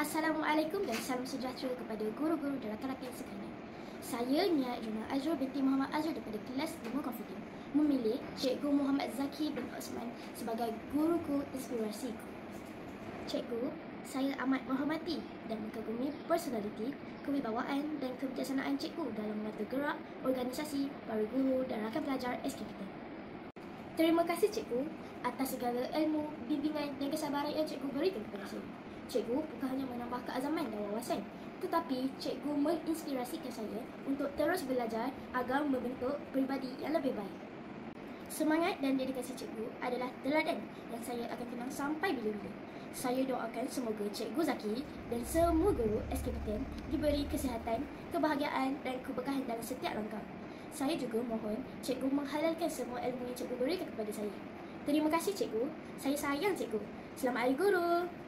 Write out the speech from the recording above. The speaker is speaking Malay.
Assalamualaikum dan salam sejahtera kepada guru-guru dan rakan-rakan sekalian. Saya Nia Juna Azrul binti Muhammad Azrul daripada kelas 5 Konfitin memilih Cikgu Muhammad Zaki bin Osman sebagai guruku inspirasiku. Cikgu, saya amat menghormati dan mengagumi personaliti, kewibawaan dan kebijaksanaan cikgu dalam menata gerak, organisasi, para guru dan rakan pelajar SKPT. Terima kasih cikgu atas segala ilmu, bimbingan dan kesabaran yang cikgu berikan kepada saya. Cikgu bukan hanya menambah keazaman dan wawasan, tetapi cikgu menginspirasikan saya untuk terus belajar agar membentuk pribadi yang lebih baik. Semangat dan dedikasi cikgu adalah teladan yang saya akan kenang sampai bila-bila. Saya doakan semoga Cikgu Zaki dan semua guru SKPTN diberi kesihatan, kebahagiaan dan keberkahan dalam setiap langkah. Saya juga mohon cikgu menghalalkan semua ilmu yang cikgu berikan kepada saya. Terima kasih cikgu. Saya sayang cikgu. Selamat Hari Guru.